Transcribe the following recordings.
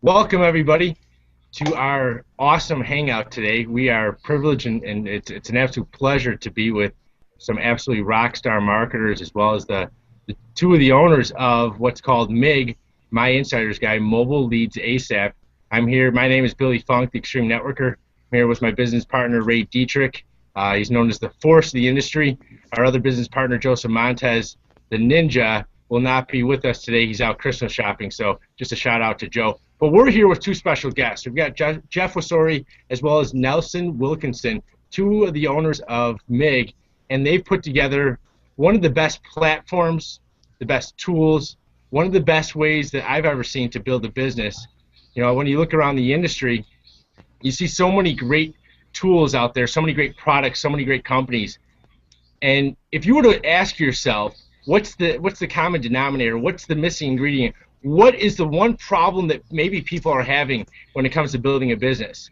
Welcome, everybody, to our awesome hangout today. We are privileged and it's an absolute pleasure to be with some absolutely rock star marketers as well as the two of the owners of what's called MIG, My Insiders Guy, Mobile Leads ASAP. I'm here. My name is Billy Funk, the Extreme Networker. I'm here with my business partner, Ray Dietrich. He's known as the force of the industry. Our other business partner, Joseph Montez, the Ninja, will not be with us today. He's out Christmas shopping, so just a shout out to Joe. But we're here with two special guests. We've got Jeff Wasori as well as Nelson Wilkinson, two of the owners of MIG, and they've put together one of the best platforms, the best tools, one of the best ways that I've ever seen to build a business. You know, when you look around the industry, you see so many great tools out there, so many great products, so many great companies. And if you were to ask yourself, what's the common denominator? What's the missing ingredient? What is the one problem that maybe people are having when it comes to building a business?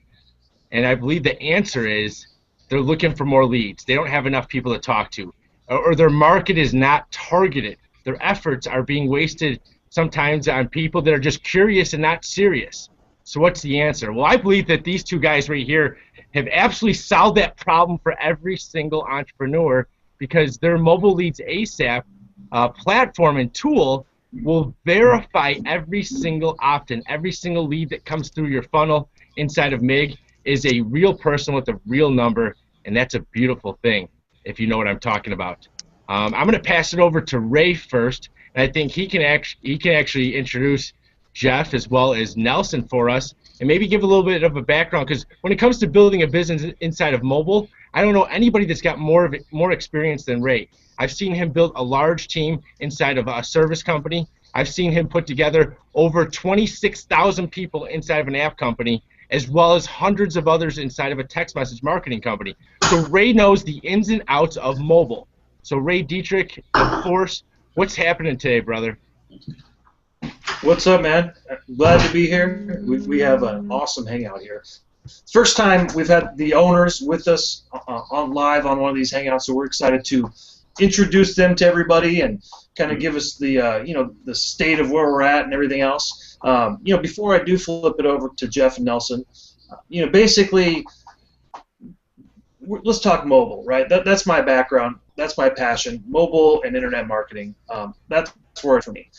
And I believe the answer is they're looking for more leads. They don't have enough people to talk to, or their market is not targeted. Their efforts are being wasted sometimes on people that are just curious and not serious. So what's the answer? Well, I believe that these two guys right here have absolutely solved that problem for every single entrepreneur because their Mobile Leads ASAP platform and tool will verify every single opt-in, every single lead that comes through your funnel inside of MIG is a real person with a real number, and that's a beautiful thing if you know what I'm talking about. I'm going to pass it over to Ray first, and I think he can actually introduce Jeff as well as Nelson for us, and maybe give a little bit of a background, because when it comes to building a business inside of mobile, I don't know anybody that's got more experience than Ray. I've seen him build a large team inside of a service company. I've seen him put together over 26,000 people inside of an app company, as well as hundreds of others inside of a text message marketing company. So Ray knows the ins and outs of mobile. So Ray Dietrich, of course, what's happening today, brother? What's up, man? Glad to be here. We have an awesome hangout here. First time we've had the owners with us on live on one of these hangouts, so we're excited to introduce them to everybody and kind of give us the the state of where we're at and everything else. Before I do flip it over to Jeff and Nelson, basically, let's talk mobile, right? That's my background. That's my passion. Mobile and internet marketing. That's where for me.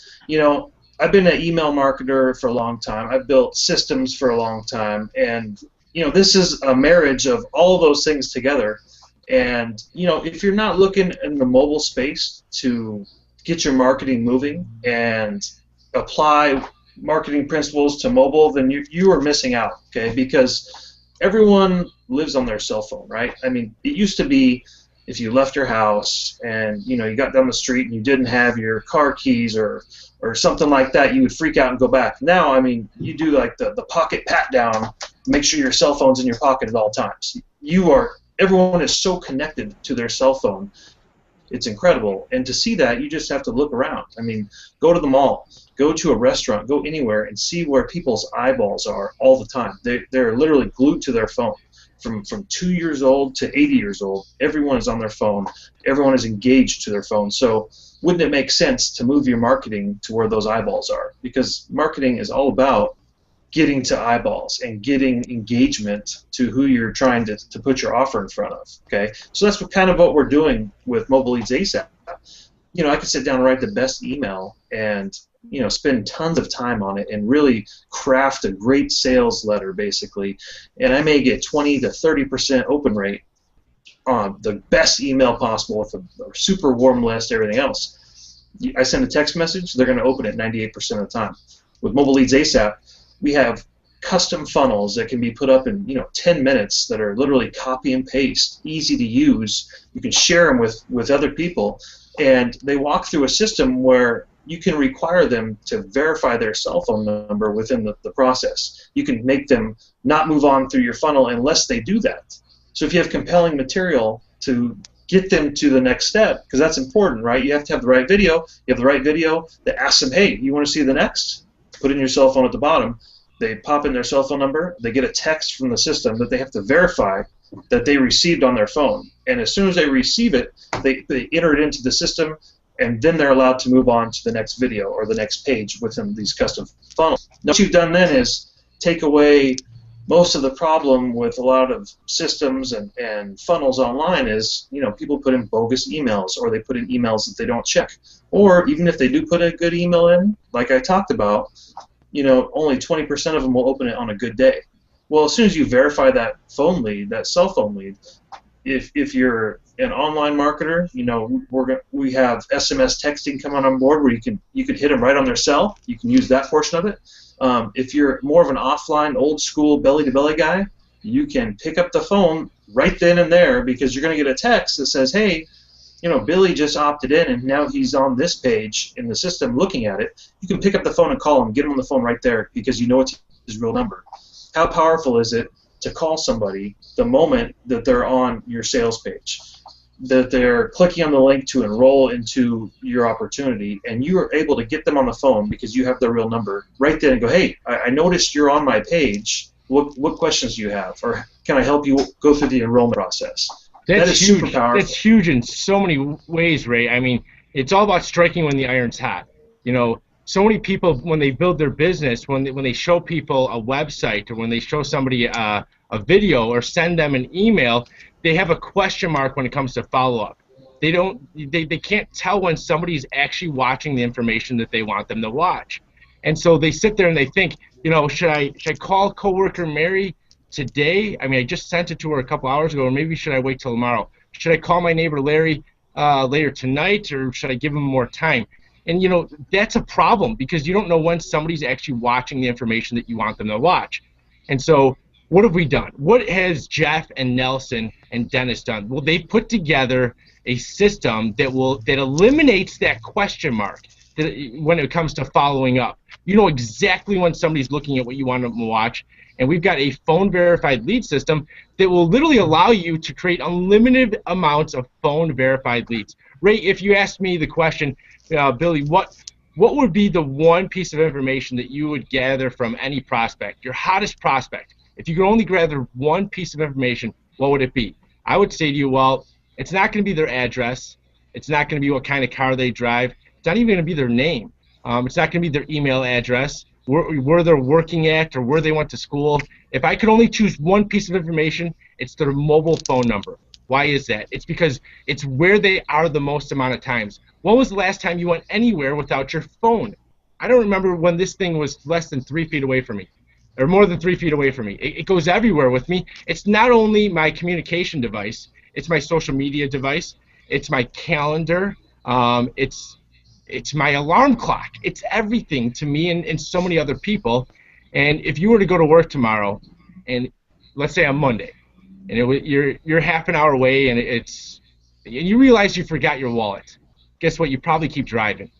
I've been an email marketer for a long time. I've built systems for a long time, and this is a marriage of all of those things together. And if you're not looking in the mobile space to get your marketing moving and apply marketing principles to mobile, then you are missing out, okay? Because everyone lives on their cell phone, right? I mean, it used to be if you left your house and you got down the street and you didn't have your car keys or something like that, you would freak out and go back. Now, I mean, you do like the pocket pat down, make sure your cell phone's in your pocket at all times. Everyone is so connected to their cell phone. It's incredible. And to see that, you just have to look around. I mean, go to the mall, go to a restaurant, go anywhere and see where people's eyeballs are all the time. They're literally glued to their phone. From 2 years old to 80 years old, everyone is on their phone. Everyone is engaged to their phone. So wouldn't it make sense to move your marketing to where those eyeballs are? Because marketing is all about getting to eyeballs and getting engagement to who you're trying to put your offer in front of. Okay, so that's what we're doing with Mobile Leads ASAP. I could sit down and write the best email and spend tons of time on it and really craft a great sales letter, basically, and I may get 20 to 30% open rate on the best email possible with a super warm list, everything else. I send a text message, they're going to open it 98% of the time. With Mobile Leads ASAP, we have custom funnels that can be put up in 10 minutes that are literally copy and paste, easy to use. You can share them with other people, and they walk through a system where you can require them to verify their cell phone number within the process. You can make them not move on through your funnel unless they do that. So if you have compelling material to get them to the next step, because that's important, right? You have to have the right video. You have the right video that asks them, hey, you want to see the next? Put in your cell phone at the bottom. They pop in their cell phone number. They get a text from the system that they have to verify that they received on their phone. And as soon as they receive it, they enter it into the system. and then they're allowed to move on to the next video or the next page within these custom funnels. Now, what you've done then is take away most of the problem with a lot of systems and funnels online is, people put in bogus emails, or they put in emails that they don't check. Or even if they do put a good email in, like I talked about, only 20% of them will open it on a good day. Well, as soon as you verify that phone lead, that cell phone lead, if you're an online marketer, we have SMS texting coming on board where you can hit them right on their cell. You can use that portion of it. If you're more of an offline, old school belly-to-belly guy, you can pick up the phone right then and there, because you're going to get a text that says, hey, Billy just opted in and now he's on this page in the system looking at it. You can pick up the phone and call him, get him on the phone right there, because it's his real number. How powerful is it to call somebody the moment that they're on your sales page, that they're clicking on the link to enroll into your opportunity, and you are able to get them on the phone because you have their real number right then and go, hey, I noticed you're on my page. What questions do you have? Or can I help you go through the enrollment process? That's that is huge. super powerful. That's huge in so many ways, Ray. I mean, it's all about striking when the iron's hot. So many people, when they build their business, when they show people a website, or when they show somebody a video or send them an email, they have a question mark when it comes to follow-up. They can't tell when somebody's actually watching the information that they want them to watch. And so they sit there and they think, should I call coworker Mary today? I mean, I just sent it to her a couple hours ago, or maybe should I wait till tomorrow? Should I call my neighbor Larry later tonight, or should I give him more time? And that's a problem, because you don't know when somebody's actually watching the information that you want them to watch. And so what have we done? What has Jeff and Nelson and Dennis done? Well, they put together a system that eliminates that question mark when it comes to following up. You know exactly when somebody's looking at what you want them to watch. And we've got a phone verified lead system that will literally allow you to create unlimited amounts of phone verified leads. Ray, if you asked me the question, Billy, what would be the one piece of information that you would gather from any prospect, your hottest prospect? If you could only gather one piece of information, what would it be? I would say to you, well, it's not going to be their address. It's not going to be what kind of car they drive. It's not even going to be their name. It's not going to be their email address, where they're working at, or where they went to school. If I could only choose one piece of information, it's their mobile phone number. Why is that? It's because it's where they are the most amount of times. When was the last time you went anywhere without your phone? I don't remember when this thing was less than 3 feet away from me, or more than 3 feet away from me. It goes everywhere with me. It's not only my communication device, it's my social media device, it's my calendar, it's my alarm clock. It's everything to me and so many other people. And if you were to go to work tomorrow, and let's say on Monday, and you're half an hour away, and you realize you forgot your wallet, guess what? You probably keep driving.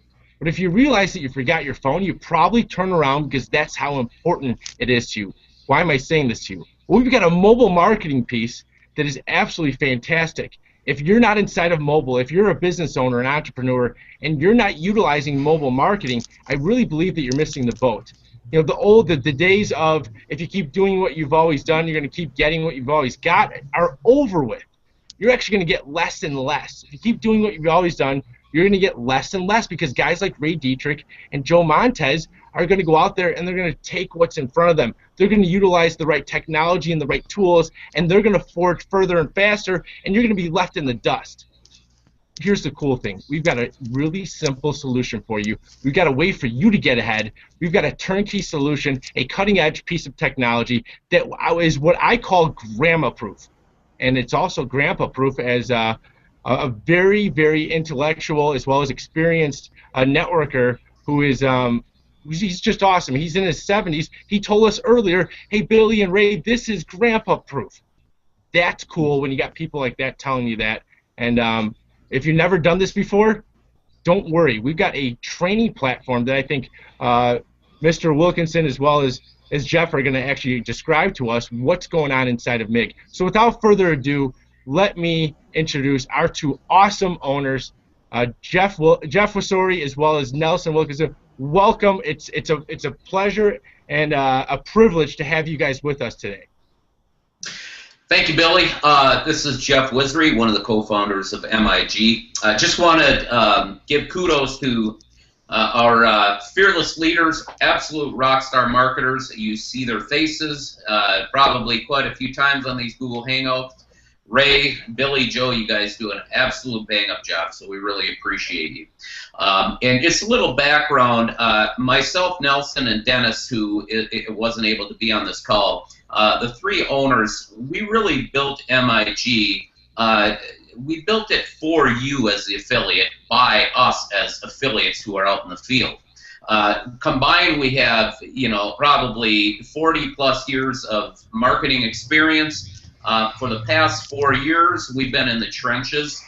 But if you realize that you forgot your phone, you probably turn around, because that's how important it is to you. Why am I saying this to you? Well, we've got a mobile marketing piece that is absolutely fantastic. If you're not inside of mobile, if you're a business owner, an entrepreneur, and you're not utilizing mobile marketing, I really believe that you're missing the boat. The days of, if you keep doing what you've always done, you're going to keep getting what you've always got, are over with. You're actually going to get less and less. If you keep doing what you've always done, you're going to get less and less, because guys like Ray Dietrich and Joe Montez are going to go out there and they're going to take what's in front of them. They're going to utilize the right technology and the right tools, and they're going to forge further and faster, and you're going to be left in the dust. Here's the cool thing. We've got a really simple solution for you. We've got a way for you to get ahead. We've got a turnkey solution, a cutting-edge piece of technology that is what I call grandma-proof. And it's also grandpa-proof, as a very, very intellectual as well as experienced networker who is he's just awesome. He's in his 70s. He told us earlier, hey, Billy and Ray, this is grandpa-proof. That's cool when you got people like that telling you that. And if you've never done this before, don't worry. We've got a training platform that I think Mr. Wilkinson as well as Jeff are going to actually describe to us what's going on inside of MIG. So without further ado, let me introduce our two awesome owners, Jeff Wasori as well as Nelson Wilkinson. Welcome. It's a pleasure and a privilege to have you guys with us today. Thank you, Billy. This is Jeff Wisry, one of the co-founders of MIG. I just want to give kudos to our fearless leaders, absolute rock star marketers. You see their faces probably quite a few times on these Google Hangouts. Ray, Billy, Joe, you guys do an absolute bang-up job, so we really appreciate you. And just a little background, myself, Nelson, and Dennis, who wasn't able to be on this call, the three owners, we really built MIG. We built it for you as the affiliate, by us as affiliates who are out in the field. Combined, we have, probably 40+ years of marketing experience. For the past 4 years, we've been in the trenches.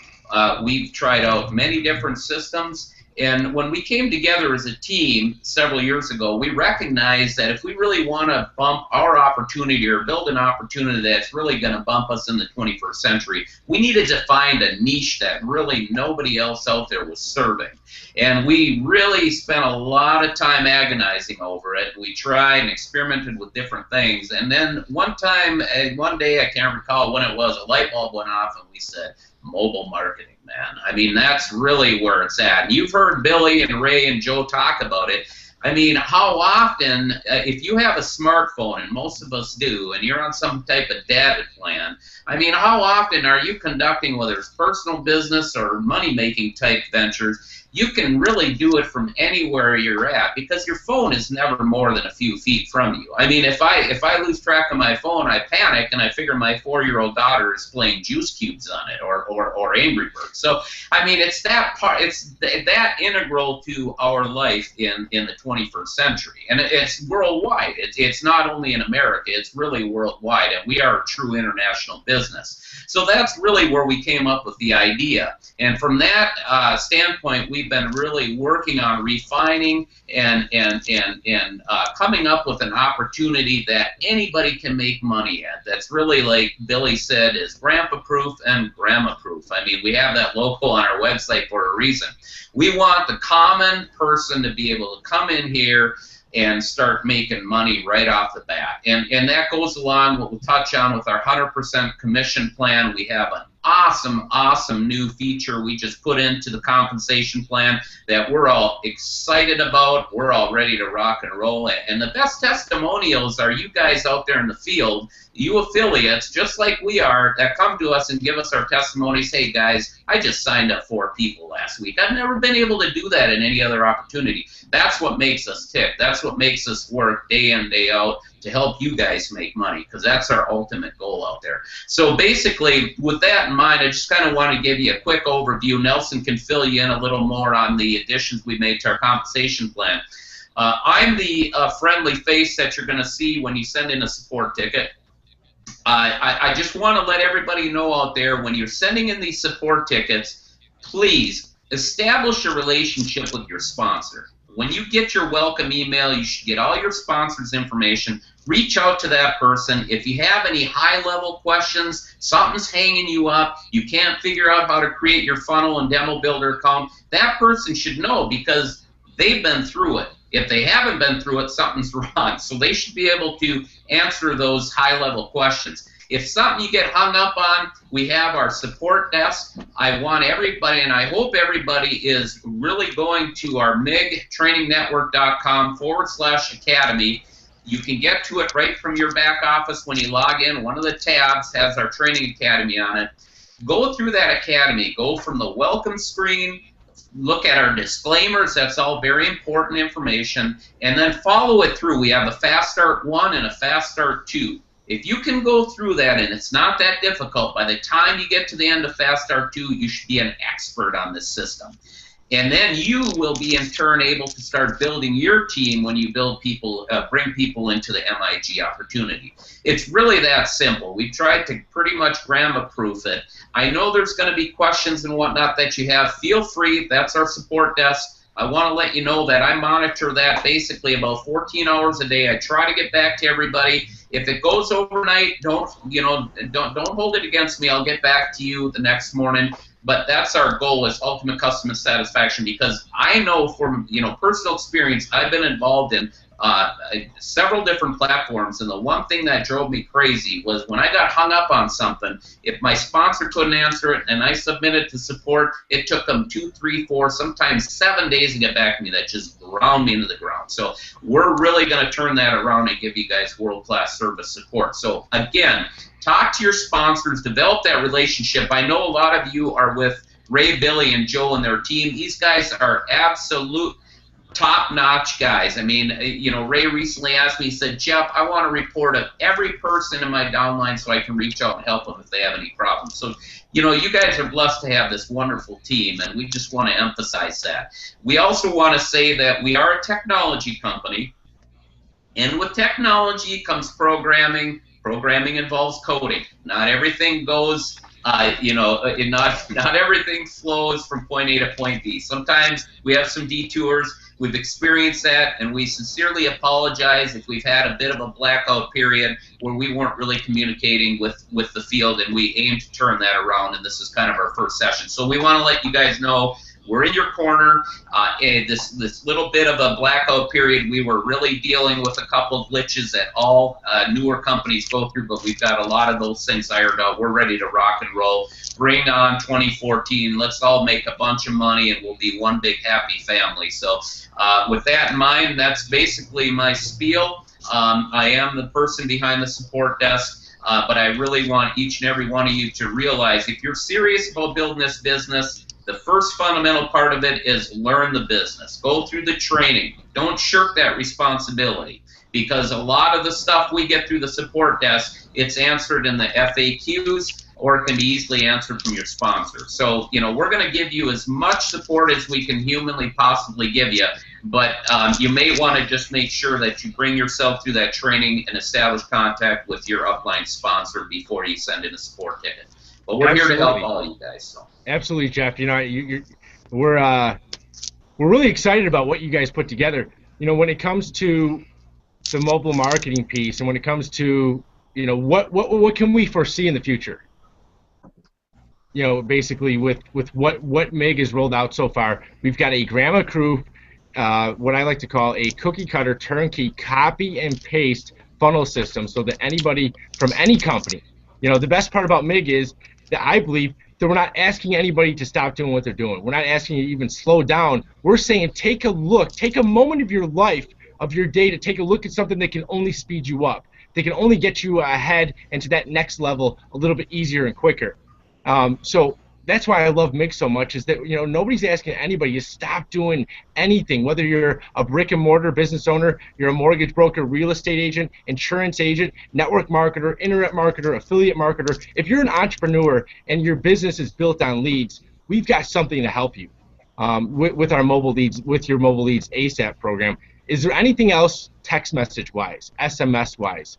We've tried out many different systems. And when we came together as a team several years ago, we recognized that if we really want to bump our opportunity or build an opportunity that's really going to bump us in the 21st century, we needed to find a niche that really nobody else out there was serving. And we really spent a lot of time agonizing over it. We tried and experimented with different things. And then one day, I can't recall when it was, a light bulb went off and we said, mobile marketing, man. I mean, that's really where it's at. And you've heard Billy and Ray and Joe talk about it. I mean, how often, if you have a smartphone, and most of us do, and you're on some type of data plan, I mean, how often are you conducting, whether it's personal business or money-making type ventures, you can really do it from anywhere you're at because your phone is never more than a few feet from you. I mean, if I lose track of my phone, I panic and I figure my 4-year-old daughter is playing Juice Cubes on it or Angry Birds. So I mean, it's that part. It's that integral to our life in the 21st century, and it's worldwide. It's not only in America. It's really worldwide, and we are a true international business. So that's really where we came up with the idea. And from that standpoint, we've been really working on refining and coming up with an opportunity that anybody can make money at. That's really, like Billy said, is grandpa-proof and grandma-proof. I mean, we have that logo on our website for a reason. We want the common person to be able to come in here and start making money right off the bat. And that goes along what we'll touch on with our 100% commission plan. We have an awesome new feature we just put into the compensation plan that we're all excited about. We're all ready to rock and roll. And the best testimonials are you guys out there in the field, you affiliates, just like we are, that come to us and give us our testimonies. Hey guys, I just signed up 4 people last week. I've never been able to do that in any other opportunity. That's what makes us tick. That's what makes us work day in, day out to help you guys make money, because that's our ultimate goal out there. So basically, with that in mind, I just kind of want to give you a quick overview. Nelson can fill you in a little more on the additions we made to our compensation plan. I'm the friendly face that you're going to see when you send in a support ticket. I just want to let everybody know out there, when you're sending in these support tickets, please establish a relationship with your sponsor. When you get your welcome email, you should get all your sponsors' information. Reach out to that person. If you have any high-level questions, something's hanging you up, you can't figure out how to create your funnel and demo builder account, that person should know because they've been through it. If they haven't been through it, something's wrong. So they should be able to answer those high-level questions. If something you get hung up on, we have our support desk. I want everybody, and I hope everybody is really going to our MIGtrainingnetwork.com/academy. You can get to it right from your back office when you log in. One of the tabs has our training academy on it. Go through that academy. Go from the welcome screen, look at our disclaimers. That's all very important information. And then follow it through. We have a Fast Start 1 and a Fast Start 2. If you can go through that, and it's not that difficult, by the time you get to the end of Fast Start 2, you should be an expert on this system. And then you will be, in turn, able to start building your team when you build people, bring people into the MIG opportunity. It's really that simple. We've tried to pretty much grandma-proof it. I know there's going to be questions and whatnot that you have. Feel free. That's our support desk. I want to let you know that I monitor that basically about 14 hours a day. I try to get back to everybody. If it goes overnight, don't hold it against me. I'll get back to you the next morning. But that's our goal, is ultimate customer satisfaction, because I know from personal experience, I've been involved in several different platforms, and the one thing that drove me crazy was when I got hung up on something, if my sponsor couldn't answer it and I submitted to support, it took them 2, 3, 4, sometimes 7 days to get back to me. That just ground me into the ground. So we're really going to turn that around and give you guys world-class service support. So again, talk to your sponsors, develop that relationship. I know a lot of you are with Ray, Billy, and Joe and their team. These guys are absolute top-notch guys. I mean, you know, Ray recently asked me, he said, Jeff, I want a report of every person in my downline so I can reach out and help them if they have any problems. So, you know, you guys are blessed to have this wonderful team, and we just want to emphasize that. We also want to say that we are a technology company, and with technology comes programming. Programming involves coding. Not everything goes, you know, not everything flows from point A to point B. Sometimes we have some detours. We've experienced that, and we sincerely apologize if we've had a bit of a blackout period where we weren't really communicating with the field, and we aim to turn that around, and this is kind of our first session. So we want to let you guys know we're in your corner. This little bit of a blackout period, we were really dealing with a couple of glitches that all newer companies go through, but we've got a lot of those things ironed out. We're ready to rock and roll. Bring on 2014. Let's all make a bunch of money, and we'll be one big happy family. So with that in mind, that's basically my spiel. I am the person behind the support desk, but I really want each and every one of you to realize if you're serious about building this business, the first fundamental part of it is learn the business. Go through the training. Don't shirk that responsibility, because a lot of the stuff we get through the support desk, it's answered in the FAQs, or it can be easily answered from your sponsor. So, you know, we're going to give you as much support as we can humanly possibly give you, but you may want to just make sure that you bring yourself through that training and establish contact with your upline sponsor before you send in a support ticket. But we're here to help all you guys. So. Absolutely, Jeff. You know, we're really excited about what you guys put together. You know, when it comes to the mobile marketing piece, and when it comes to, you know, what can we foresee in the future? You know, basically with what MIG has rolled out so far, we've got a grandma crew, what I like to call a cookie cutter turnkey copy and paste funnel system, so that anybody from any company, you know, the best part about MIG is that I believe that we're not asking anybody to stop doing what they're doing. We're not asking you to even slow down. We're saying take a look, take a moment of your life, of your day, to take a look at something that can only speed you up. They can only get you ahead and to that next level a little bit easier and quicker. So that's why I love MIG so much, is that, you know, nobody's asking anybody to stop doing anything, whether you're a brick and mortar business owner, you're a mortgage broker, real estate agent, insurance agent, network marketer, internet marketer, affiliate marketer. If you're an entrepreneur and your business is built on leads, we've got something to help you with our mobile leads, with your mobile leads ASAP program. Is there anything else text message wise, SMS wise,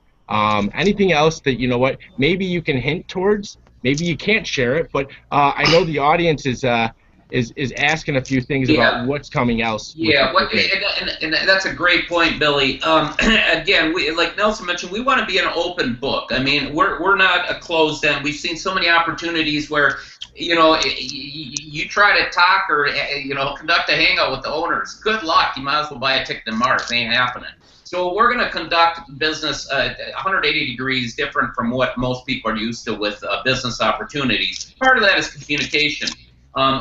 anything else that, you know what, maybe you can hint towards? Maybe you can't share it, but I know the audience is asking a few things about what's coming else. Yeah, and that's a great point, Billy. Again, like Nelson mentioned, we want to be an open book. I mean, we're not a closed end. We've seen so many opportunities where, you know, you try to talk or, you know, conduct a hangout with the owners. Good luck. You might as well buy a ticket to Mars. It ain't happening. So we're going to conduct business 180 degrees different from what most people are used to with business opportunities. Part of that is communication.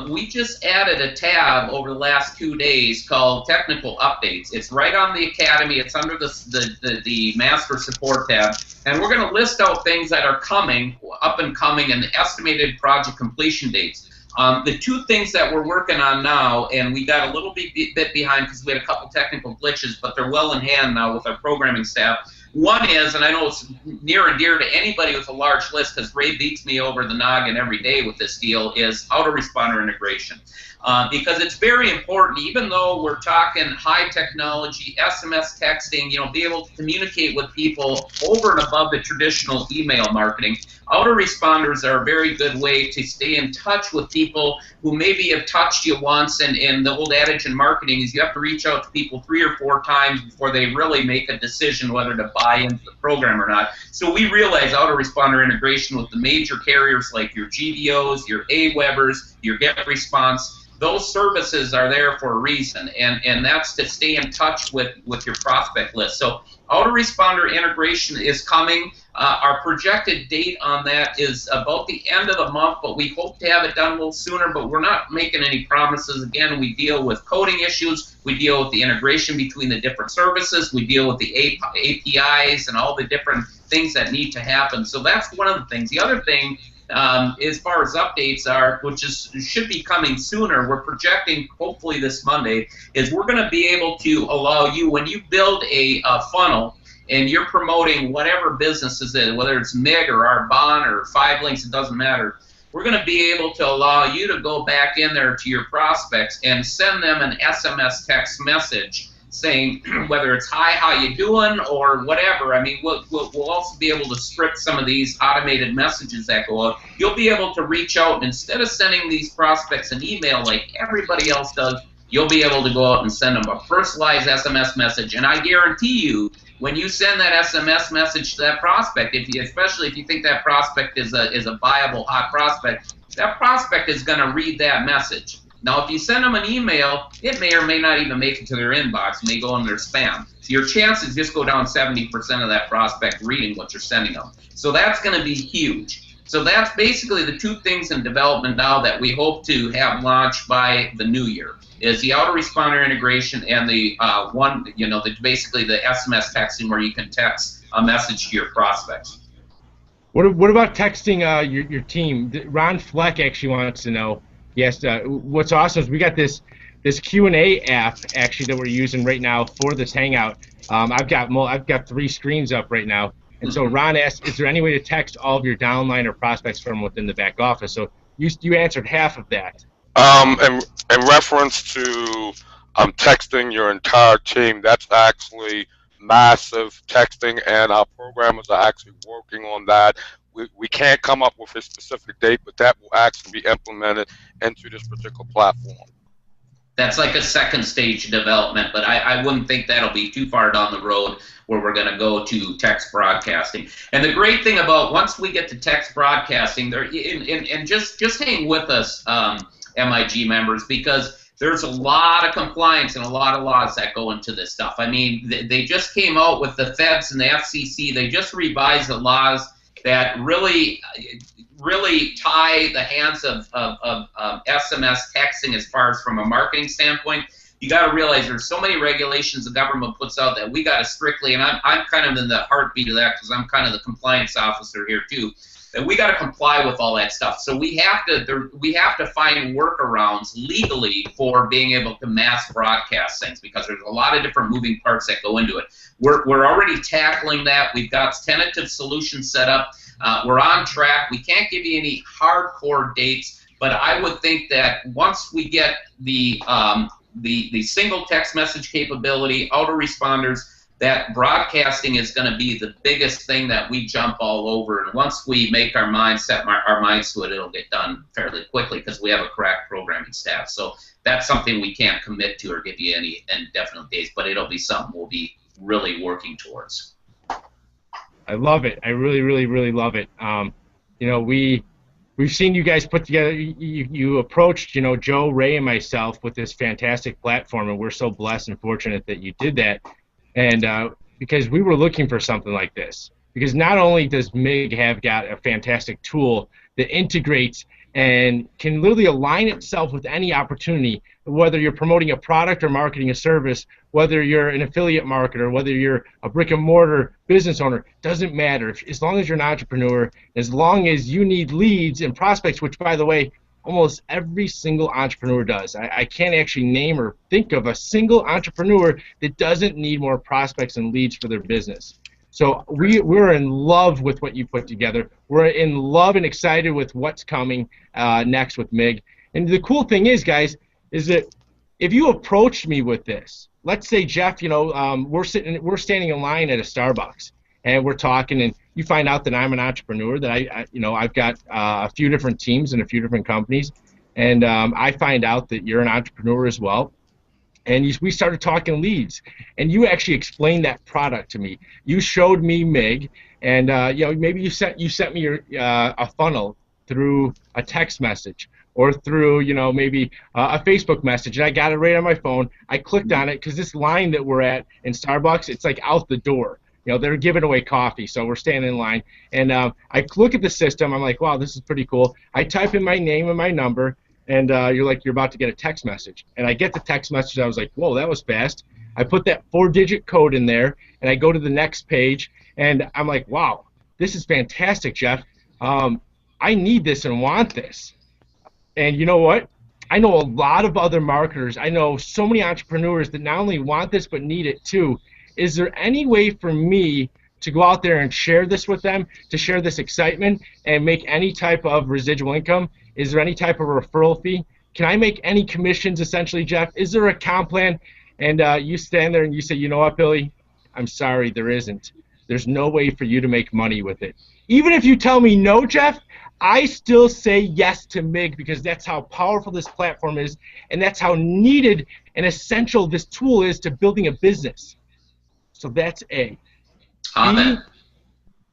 We just added a tab over the last 2 days called Technical Updates. It's right on the Academy. It's under the Master Support tab. And we're going to list out things that are coming, up and coming, and the estimated project completion dates. The two things that we're working on now, and we got a little bit behind because we had a couple technical glitches, but they're well in hand now with our programming staff. One is, and I know it's near and dear to anybody with a large list, because Ray beats me over the noggin every day with this deal, is autoresponder integration. Because it's very important, even though we're talking high technology, SMS texting, you know, be able to communicate with people over and above the traditional email marketing. Autoresponders are a very good way to stay in touch with people who maybe have touched you once, and the old adage in marketing is you have to reach out to people 3 or 4 times before they really make a decision whether to buy into the program or not. So we realize autoresponder integration with the major carriers like your GDOs, your AWebers, your GetResponse, those services are there for a reason, and that's to stay in touch with your prospect list. So autoresponder integration is coming. Our projected date on that is about the end of the month, but we hope to have it done a little sooner, but we're not making any promises. Again, we deal with coding issues, we deal with the integration between the different services, we deal with the APIs and all the different things that need to happen. So that's one of the things. The other thing, as far as updates are, which should be coming sooner, we're projecting hopefully this Monday, is we're going to be able to allow you, when you build a funnel and you're promoting whatever business is in, whether it's MIG or Arbonne or 5 Links, it doesn't matter, we're going to be able to allow you to go back in there to your prospects and send them an SMS text message saying whether it's hi, how you doing, or whatever. I mean, we'll also be able to script some of these automated messages that go out. You'll be able to reach out, and instead of sending these prospects an email like everybody else does, you'll be able to go out and send them a personalized SMS message. And I guarantee you, when you send that SMS message to that prospect, especially if you think that prospect is a viable, hot prospect, that prospect is going to read that message. Now, if you send them an email, it may or may not even make it to their inbox. It may go in their spam. So your chances just go down 70% of that prospect reading what you're sending them. So that's going to be huge. So that's basically the two things in development now that we hope to have launched by the new year, is the autoresponder integration and the basically the SMS texting where you can text a message to your prospects. What about texting your team? Ron Fleck actually wants to know. Yes, what's awesome is we got this Q&A app actually that we're using right now for this Hangout. I've got 3 screens up right now, and so Ron asked, is there any way to text all of your downline or prospects from within the back office? So you answered half of that. In reference to texting your entire team, that's actually massive texting, and our programmers are actually working on that. We can't come up with a specific date, but that will actually be implemented into this particular platform. That's like a second stage development, but I wouldn't think that'll be too far down the road where we're going to go to text broadcasting. And the great thing about once we get to text broadcasting, and just hang with us, MIG members, because there's a lot of compliance and a lot of laws that go into this stuff. I mean, they just came out with the feds and the FCC. They just revised the laws that really tie the hands of SMS texting as far as from a marketing standpoint. You got to realize there's so many regulations the government puts out that we got to strictly, and I'm kind of in the heartbeat of that because I'm kind of the compliance officer here too, that we got to comply with all that stuff. So we have to find workarounds legally for being able to mass broadcast things, because there's a lot of different moving parts that go into it. We're already tackling that. We've got tentative solutions set up. We're on track. We can't give you any hardcore dates, but I would think that once we get the single text message capability, autoresponders, that broadcasting is going to be the biggest thing that we jump all over. And once we make our minds to it, it'll get done fairly quickly because we have a crack programming staff. So that's something we can't commit to or give you any indefinite dates, but it'll be something we'll be really working towards. I love it. I really, really, really love it. We've seen you guys put together. You approached, Joe, Ray, and myself with this fantastic platform, and we're so blessed and fortunate that you did that. And because we were looking for something like this, because not only does MIG have got a fantastic tool that integrates and can literally align itself with any opportunity, whether you're promoting a product or marketing a service, whether you're an affiliate marketer, whether you're a brick and mortar business owner, doesn't matter. As long as you're an entrepreneur, as long as you need leads and prospects, which, by the way, almost every single entrepreneur does. I can't actually name or think of a single entrepreneur that doesn't need more prospects and leads for their business. So we're in love with what you put together. We're in love and excited with what's coming next with MIG. And the cool thing is, guys, is that if you approached me with this, let's say, Jeff, we're standing in line at a Starbucks, and we're talking, and you find out that I'm an entrepreneur, that I've got a few different teams and a few different companies, and I find out that you're an entrepreneur as well. And we started talking leads, and you actually explained that product to me. You showed me MIG, and maybe you sent me a funnel through a text message. or through, maybe a Facebook message, and I got it right on my phone. I clicked on it because this line that we're at in Starbucks, it's like out the door. They're giving away coffee, so we're standing in line. And I look at the system. I'm like, wow, this is pretty cool. I type in my name and my number, and you're about to get a text message. And I get the text message. I was like, whoa, that was fast. I put that 4-digit code in there, and I go to the next page, and I'm like, wow, this is fantastic, Jeff. I need this and want this. And you know what? I know a lot of other marketers. I know so many entrepreneurs that not only want this but need it too. Is there any way for me to go out there and share this with them, to share this excitement and make any type of residual income? Is there any type of referral fee? Can I make any commissions, essentially, Jeff? Is there a comp plan? And you stand there and you say, you know what, Billy? I'm sorry, there isn't. There's no way for you to make money with it. Even if you tell me no, Jeff, I still say yes to MIG because that's how powerful this platform is, and that's how needed and essential this tool is to building a business. So that's A. B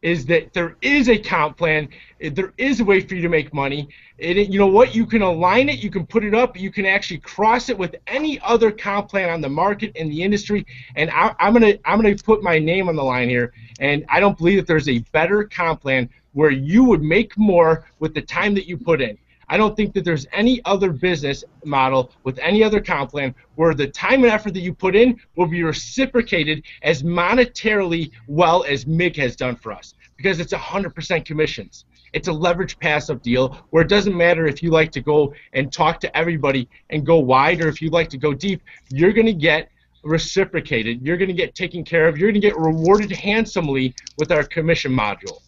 is that there is a comp plan. There is a way for you to make money. You know what? You can align it. You can put it up. You can actually cross it with any other comp plan on the market in the industry. And I'm gonna put my name on the line here. And I don't believe that there's a better comp plan where you would make more with the time that you put in. I don't think that there's any other business model with any other comp plan where the time and effort that you put in will be reciprocated as monetarily well as MIG has done for us, because it's 100% commissions. It's a leverage passive deal where it doesn't matter if you like to go and talk to everybody and go wide or if you like to go deep, you're going to get reciprocated. You're going to get taken care of. You're going to get rewarded handsomely with our commission module.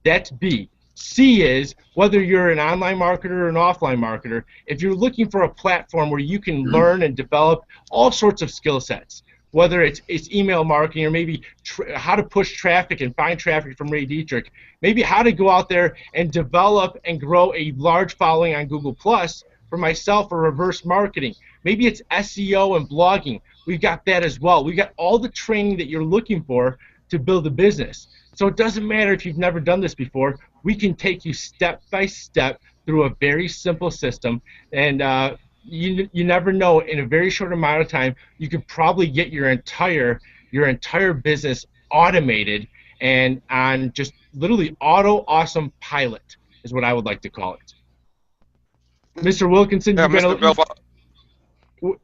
That's B. C is whether you're an online marketer or an offline marketer, if you're looking for a platform where you can learn and develop all sorts of skill sets, whether it's email marketing or maybe how to push traffic and find traffic from Ray Dietrich, maybe how to go out there and develop and grow a large following on Google Plus for myself or reverse marketing. Maybe it's SEO and blogging. We've got that as well. We've got all the training that you're looking for to build a business. So it doesn't matter if you've never done this before. We can take you step by step through a very simple system, and you never know. In a very short amount of time, you could probably get your entire business automated and on just literally awesome pilot is what I would like to call it. Mr. Wilkinson, Yeah, Mr. Bill,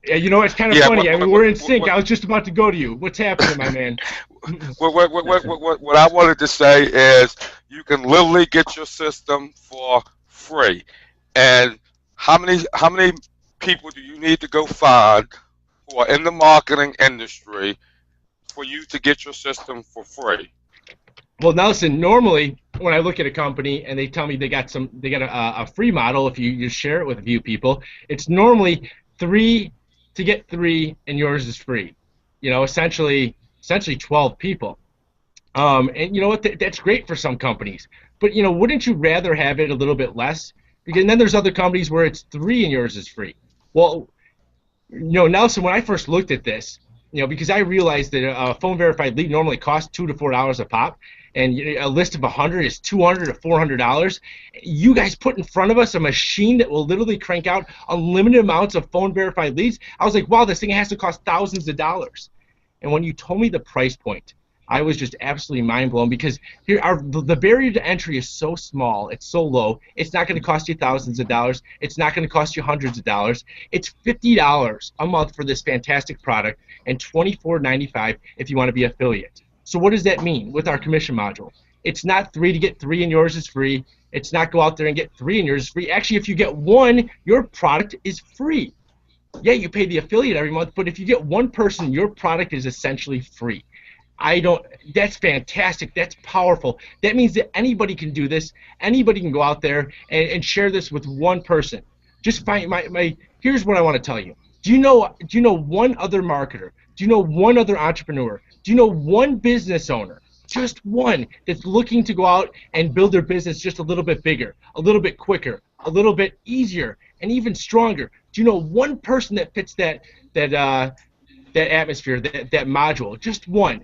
you know, it's kind of funny. I mean, we're in sync. I was just about to go to you. What's happening, my man? what I wanted to say is you can literally get your system for free. And how many people do you need to go find who are in the marketing industry for you to get your system for free? Well, Nelson, normally when I look at a company and they tell me they got a free model, if you share it with a few people, it's normally 3 to get 3 and yours is free. You know, essentially 12 people. And you know what? That's great for some companies. But you know, wouldn't you rather have it a little bit less? Because then there's other companies where it's 3 and yours is free. Well, you know, Nelson, when I first looked at this, you know, because I realized that a phone verified lead normally costs $2 to $4 a pop, and a list of 100 is $200 to $400. You guys put in front of us a machine that will literally crank out unlimited amounts of phone verified leads. I was like, wow, this thing has to cost thousands of dollars. And when you told me the price point, I was just absolutely mind blown, because here the barrier to entry is so small, it's so low. It's not going to cost you thousands of dollars. It's not going to cost you hundreds of dollars. It's $50 a month for this fantastic product, and $24.95 if you want to be an affiliate. So what does that mean with our commission module? It's not 3 to get 3 and yours is free. It's not go out there and get 3 and yours is free. Actually, if you get 1, your product is free. Yeah, you pay the affiliate every month, but if you get 1 person, your product is essentially free. That's fantastic. That's powerful. That means that anybody can do this. Anybody can go out there and share this with 1 person. Just find here's what I want to tell you. Do you know 1 other marketer? Do you know 1 other entrepreneur? Do you know 1 business owner? Just 1 that's looking to go out and build their business just a little bit bigger, a little bit quicker, a little bit easier, and even stronger. Do you know 1 person that fits that atmosphere, that module? Just 1.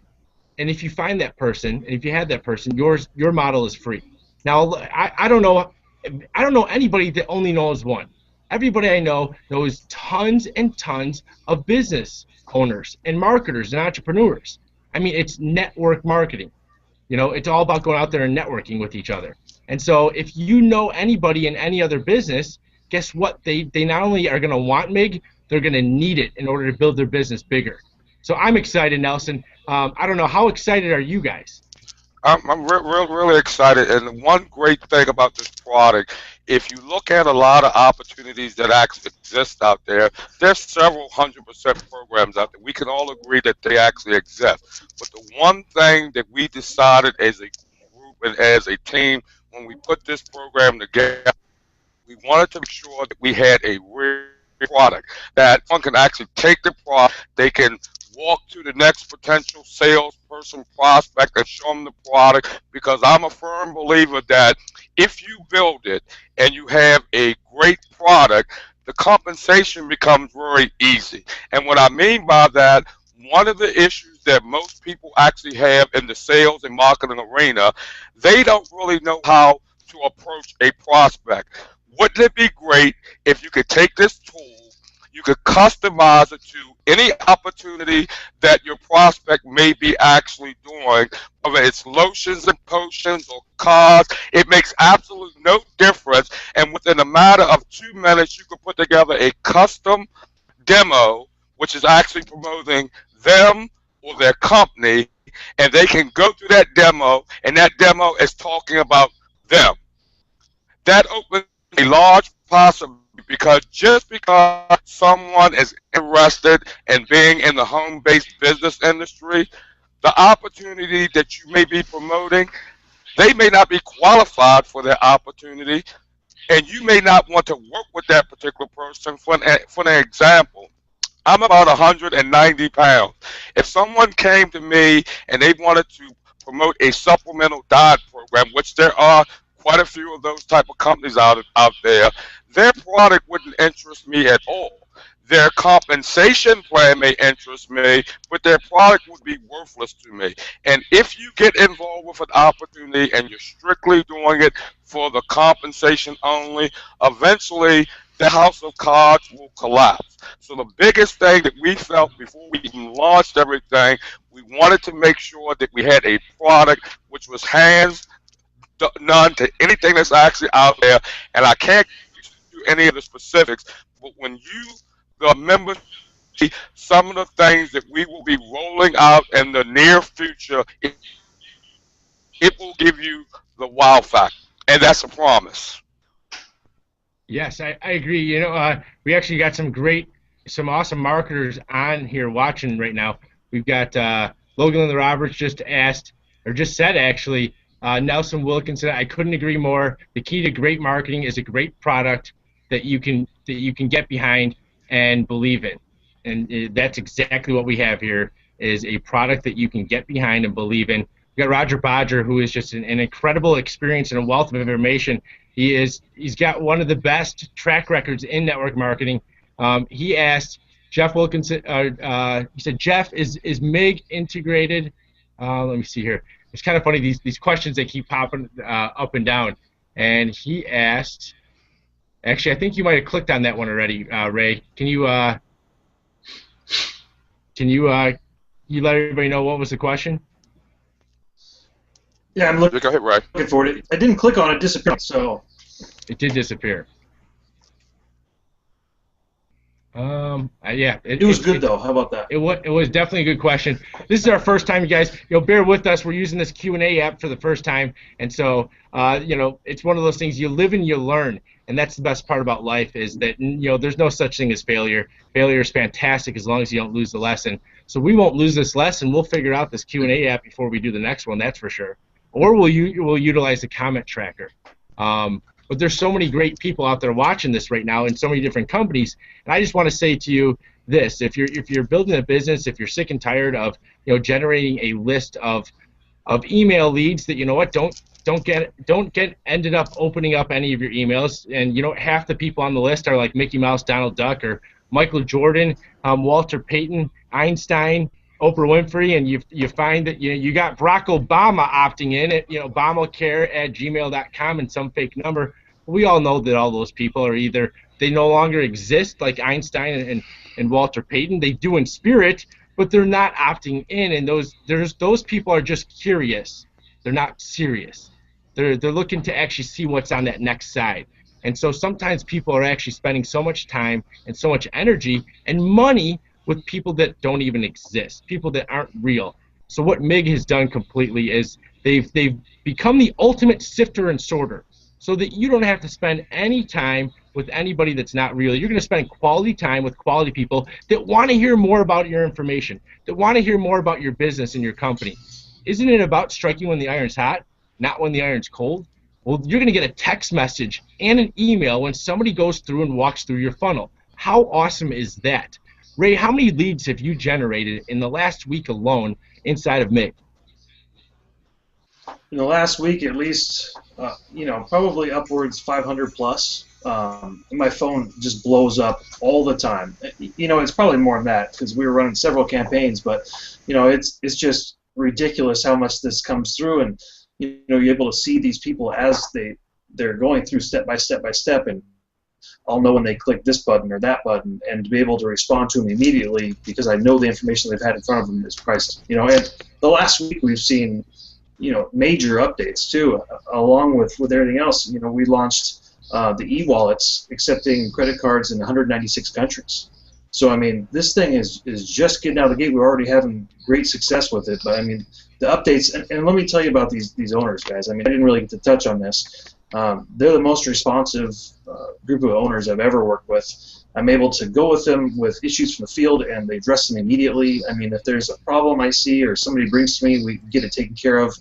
And if you find that person, and if you have that person, your model is free. Now, I don't know anybody that only knows 1. everybody I know knows tons and tons of business owners and marketers and entrepreneurs. I mean, it's network marketing. It's all about going out there and networking with each other. And so if you know anybody in any other business, guess what? They not only are going to want MIG, they're going to need it in order to build their business bigger. So I'm excited, Nelson. I don't know, how excited are you guys? Really excited. And one great thing about this product, if you look at a lot of opportunities that actually exist out there, there's several 100% programs out there. We can all agree that they actually exist. But the one thing that we decided as a group and as a team when we put this program together, we wanted to make sure that we had a real product that one can actually take the product, they can walk to the next potential salesperson prospect and show them the product, because I'm a firm believer that if you build it and you have a great product, the compensation becomes very easy. And what I mean by that, one of the issues that most people actually have in the sales and marketing arena, they don't really know how to approach a prospect. Wouldn't it be great if you could take this tool, you could customize it to any opportunity that your prospect may be actually doing, whether it's lotions and potions or cars, it makes absolutely no difference. And within a matter of 2 minutes, you can put together a custom demo, which is actually promoting them or their company, and they can go through that demo, and that demo is talking about them. That opens a large possibility, because just because someone is interested in being in the home-based business industry, the opportunity that you may be promoting, they may not be qualified for that opportunity, and you may not want to work with that particular person. For an example, I'm about 190 pounds. If someone came to me and they wanted to promote a supplemental diet program, which there are quite a few of those type of companies out there, their product wouldn't interest me at all. Their compensation plan may interest me, but their product would be worthless to me. And if you get involved with an opportunity and you're strictly doing it for the compensation only, eventually the house of cards will collapse. So the biggest thing that we felt before we even launched everything, we wanted to make sure that we had a product which was hands none to anything that's actually out there. And I can't do any of the specifics, but when you, the members, see some of the things that we will be rolling out in the near future, it will give you the wow factor. And that's a promise. Yes, I agree. We actually got some awesome marketers on here watching right now. We've got Logan Roberts just said actually, Nelson Wilkinson, I couldn't agree more. The key to great marketing is a great product that you can get behind and believe in. And that's exactly what we have here, is a product that you can get behind and believe in. We got Roger Bodger, who is just an incredible experience and a wealth of information. He's got one of the best track records in network marketing. He asked Jeff Wilkinson, he said, Jeff, is MIG integrated? Let me see here. It's kind of funny, these questions, they keep popping up and down. And he asked, actually, I think you might have clicked on that one already, Ray. Can you let everybody know what was the question? Yeah, I'm looking Go ahead, Ray. for it. I didn't click on it, disappeared, so. It did disappear. Yeah. It was good, though. How about that? It was definitely a good question. This is our first time, you guys. Bear with us. We're using this Q&A app for the first time, and so it's one of those things, you live and you learn, and that's the best part about life, is that there's no such thing as failure. Failure is fantastic as long as you don't lose the lesson. So we won't lose this lesson. We'll figure out this Q&A app before we do the next one. That's for sure. Or we'll utilize the comment tracker. But there's so many great people out there watching this right now, and so many different companies. And I just want to say to you this: if you're building a business, if you're sick and tired of generating a list of email leads that don't get ended up opening up any of your emails, and half the people on the list are like Mickey Mouse, Donald Duck, or Michael Jordan, Walter Payton, Einstein, Oprah Winfrey, and you find that you got Barack Obama opting in at Obamacare@gmail.com and some fake number. We all know that all those people are either They no longer exist like Einstein and Walter Payton. They do in spirit, but they're not opting in. And those people are just curious. They're not serious. They're looking to actually see what's on that next side. And so sometimes people are actually spending so much time and so much energy and money with people that don't even exist, people that aren't real. So what MIG has done completely is they've become the ultimate sifter and sorter, so that you don't have to spend any time with anybody that's not real. You're going to spend quality time with quality people that want to hear more about your information, that want to hear more about your business and your company. Isn't it about striking when the iron's hot, not when the iron's cold? Well, you're going to get a text message and an email when somebody goes through and walks through your funnel. How awesome is that? Ray, how many leads have you generated in the last week alone inside of MIG? In the last week, at least, probably upwards 500 plus. My phone just blows up all the time. It's probably more than that because we were running several campaigns, but it's just ridiculous how much this comes through, and you're able to see these people as they're going through step by step by step, and I'll know when they click this button or that button, and to be able to respond to them immediately because I know the information they've had in front of them is priceless. And the last week we've seen major updates too, along with everything else. We launched the e-wallets accepting credit cards in 196 countries. So this thing is just getting out of the gate. We're already having great success with it. But the updates, and let me tell you about these owners, guys. I didn't really get to touch on this. They're the most responsive group of owners I've ever worked with. I'm able to go with them with issues from the field, and they address them immediately. If there's a problem I see or somebody brings to me, we get it taken care of.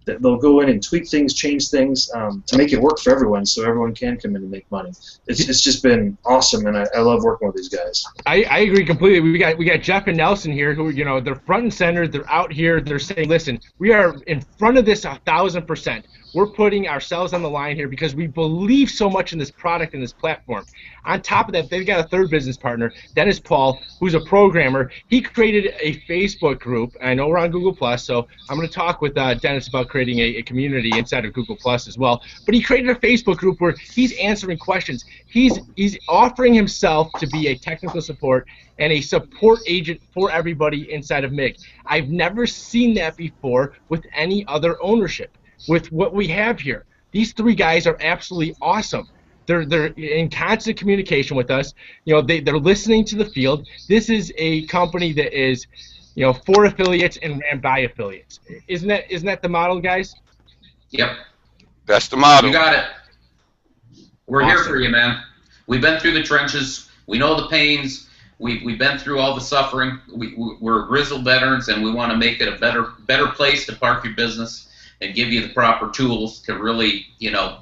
They'll go in and tweak things, change things to make it work for everyone, so everyone can come in and make money. It's just been awesome, and I love working with these guys. I agree completely. We got Jeff and Nelson here, who they're front and center. They're out here. They're saying, listen, we are in front of this 1,000%. We're putting ourselves on the line here because we believe so much in this product and this platform. On top of that, they've got a third business partner, Dennis Paul, who's a programmer. He created a Facebook group. I know we're on Google+, so I'm going to talk with Dennis about creating a community inside of Google+ as well. But he created a Facebook group where he's answering questions. He's offering himself to be a technical support and a support agent for everybody inside of MIG. I've never seen that before with any other ownership. With what we have here, these three guys are absolutely awesome. They're in constant communication with us. They're listening to the field. This is a company that is, for affiliates and ran by affiliates. Isn't that the model, guys? Yep. That's the model. You got it. We're Awesome. here for you, man. We've been through the trenches. We know the pains. We've been through all the suffering. We're grizzled veterans, and we want to make it a better place to park your business and give you the proper tools to really,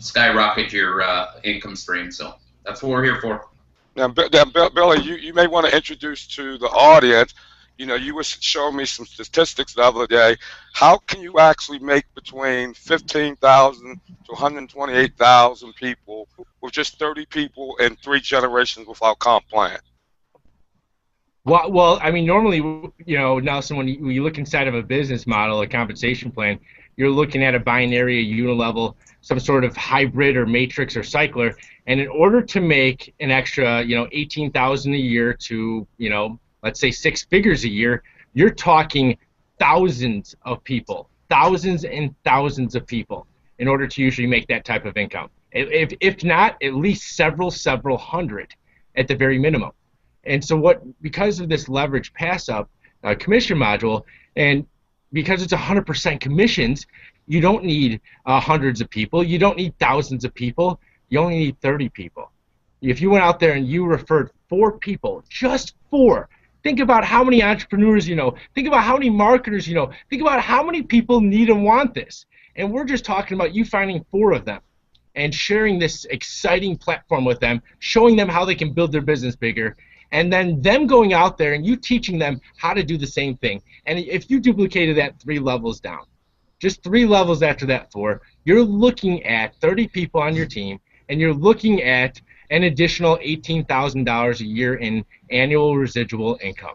skyrocket your income stream. So that's what we're here for. Now, Billy, you may want to introduce to the audience. You were showing me some statistics the other day. How can you actually make between 15,000 to 128,000 people with just 30 people and 3 generations without comp plan? Well, normally, Nelson, when you look inside of a business model, a compensation plan, you're looking at a binary, a unilevel, some sort of hybrid or matrix or cycler. And in order to make an extra, 18,000 a year to, let's say 6 figures a year, you're talking thousands of people, thousands and thousands of people in order to usually make that type of income. If not, at least several hundred at the very minimum. And so because of this leverage pass-up commission module, and because it's 100% commissions, you don't need hundreds of people. You don't need thousands of people. You only need 30 people. If you went out there and you referred 4 people, just 4, think about how many entrepreneurs you know. Think about how many marketers you know. Think about how many people need and want this. And we're just talking about you finding 4 of them and sharing this exciting platform with them, showing them how they can build their business bigger, and then them going out there and you teaching them how to do the same thing. And if you duplicated that 3 levels down, just 3 levels after that 4, you're looking at 30 people on your team, and you're looking at an additional $18,000 a year in annual residual income.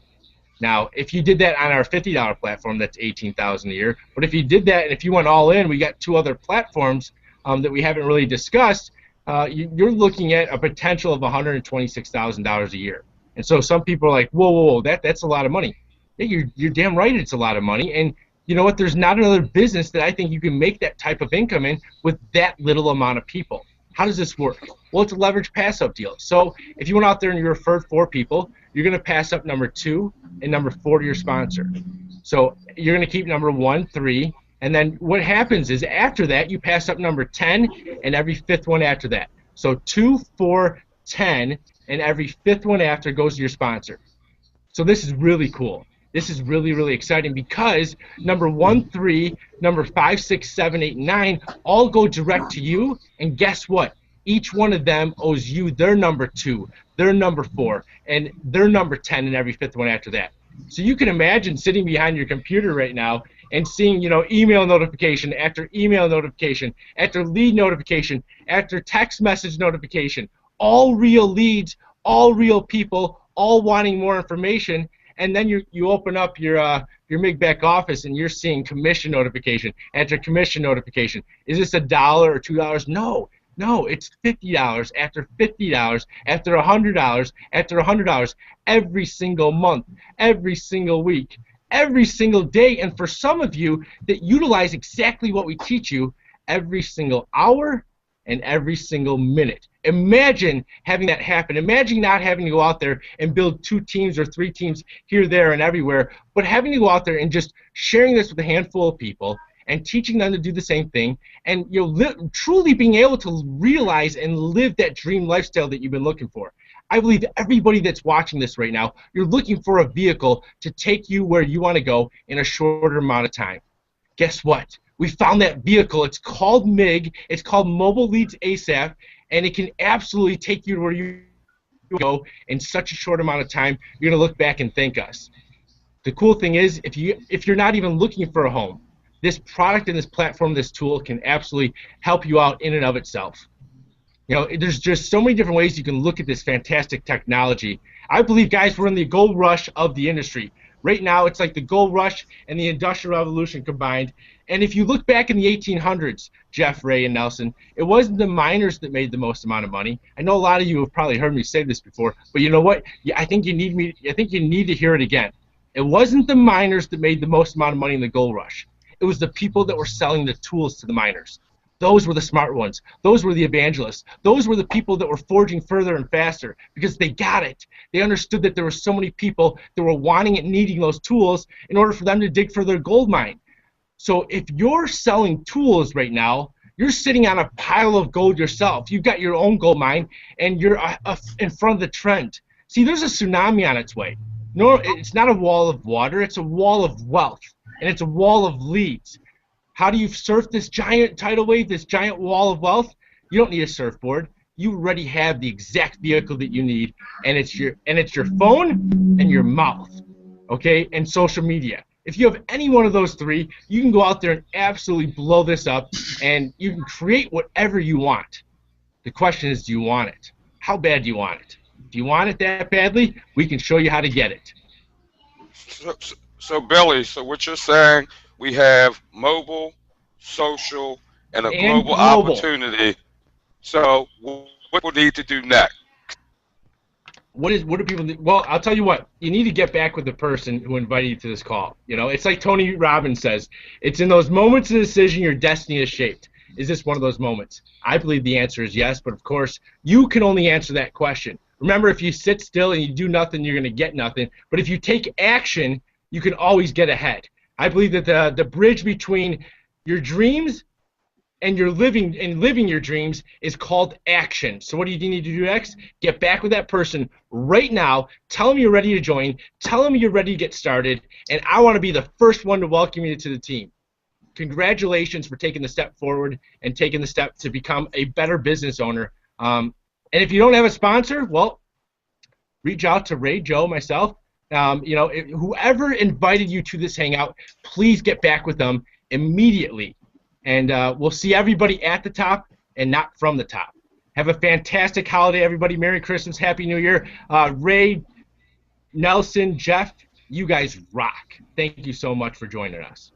Now, if you did that on our $50 platform, that's $18,000 a year. But if you did that, and if you went all in, we got 2 other platforms that we haven't really discussed. you're looking at a potential of $126,000 a year. And so some people are like, whoa, whoa, whoa, that's a lot of money. Yeah, you're damn right it's a lot of money. And you know what? There's not another business that I think you can make that type of income in with that little amount of people. How does this work? Well, it's a leverage pass-up deal. So if you went out there and you referred 4 people, you're going to pass up number 2 and number 4 to your sponsor. So you're going to keep number 1, 3, and then what happens is after that you pass up number 10 and every 5th one after that. So 2, 4, 10, and every 5th one after goes to your sponsor. So this is really cool. This is really, really exciting because number 1, 3, number 5, 6, 7, 8, and 9 all go direct to you, and guess what? Each one of them owes you their number 2, their number 4, and their number 10, and every 5th one after that. So you can imagine sitting behind your computer right now and seeing, you know, email notification after email notification, after lead notification, after text message notification, all real leads, all real people, all wanting more information. And then you open up your MIG back office and you're seeing commission notification after commission notification. Is this $1 or $2? No, it's $50 after $50 after $100 after $100 every single month, every single week, every single day. And for some of you that utilize exactly what we teach you, every single hour and every single minute. Imagine having that happen. Imagine not having to go out there and build 2 teams or 3 teams here, there, and everywhere, but having to go out there and just sharing this with a handful of people and teaching them to do the same thing, and truly being able to realize and live that dream lifestyle that you've been looking for. I believe everybody that's watching this right now, you're looking for a vehicle to take you where you want to go in a shorter amount of time. Guess what? We found that vehicle. It's called MIG. It's called Mobile Leads ASAP, and it can absolutely take you to where you go in such a short amount of time. You're going to look back and thank us. The cool thing is, if you're not even looking for a home, this product and this platform, this tool can absolutely help you out in and of itself. You know, there's just so many different ways you can look at this fantastic technology. I believe, guys, we're in the gold rush of the industry. Right now, it's like the gold rush and the industrial revolution combined. And if you look back in the 1800s, Jeff, Ray, and Nelson, it wasn't the miners that made the most amount of money. I know a lot of you have probably heard me say this before, but you know what? I think you need to hear it again. It wasn't the miners that made the most amount of money in the gold rush. It was the people that were selling the tools to the miners. Those were the smart ones. Those were the evangelists. Those were the people that were forging further and faster because they got it. They understood that there were so many people that were wanting and needing those tools in order for them to dig for their gold mine. So if you're selling tools right now, you're sitting on a pile of gold yourself. You've got your own gold mine, and you're in front of the trend. See, there's a tsunami on its way. No, it's not a wall of water. It's a wall of wealth, and it's a wall of leads. How do you surf this giant tidal wave, this giant wall of wealth? You don't need a surfboard. You already have the exact vehicle that you need, and it's your phone and your mouth, okay, and social media. If you have any one of those 3, you can go out there and absolutely blow this up, and you can create whatever you want. The question is, do you want it? How bad do you want it? If you want it that badly, we can show you how to get it. So Billy, so what you're saying, we have mobile, social, and a global opportunity. So what we need to do next? What do people need? Well, I'll tell you what. You need to get back with the person who invited you to this call. You know, it's like Tony Robbins says, it's in those moments of decision your destiny is shaped. Is this one of those moments? I believe the answer is yes, but of course, you can only answer that question. Remember, if you sit still and you do nothing, you're going to get nothing. But if you take action, you can always get ahead. I believe that the bridge between your dreams and living your dreams is called action. So what do you need to do next? Get back with that person right now. Tell them you're ready to join. Tell them you're ready to get started. And I want to be the first one to welcome you to the team. Congratulations for taking the step forward and taking the step to become a better business owner. And if you don't have a sponsor, well, reach out to Ray, Joe, myself. Whoever invited you to this hangout, please get back with them immediately. And we'll see everybody at the top and not from the top. Have a fantastic holiday, everybody. Merry Christmas, Happy New Year. Ray, Nelson, Jeff, you guys rock. Thank you so much for joining us.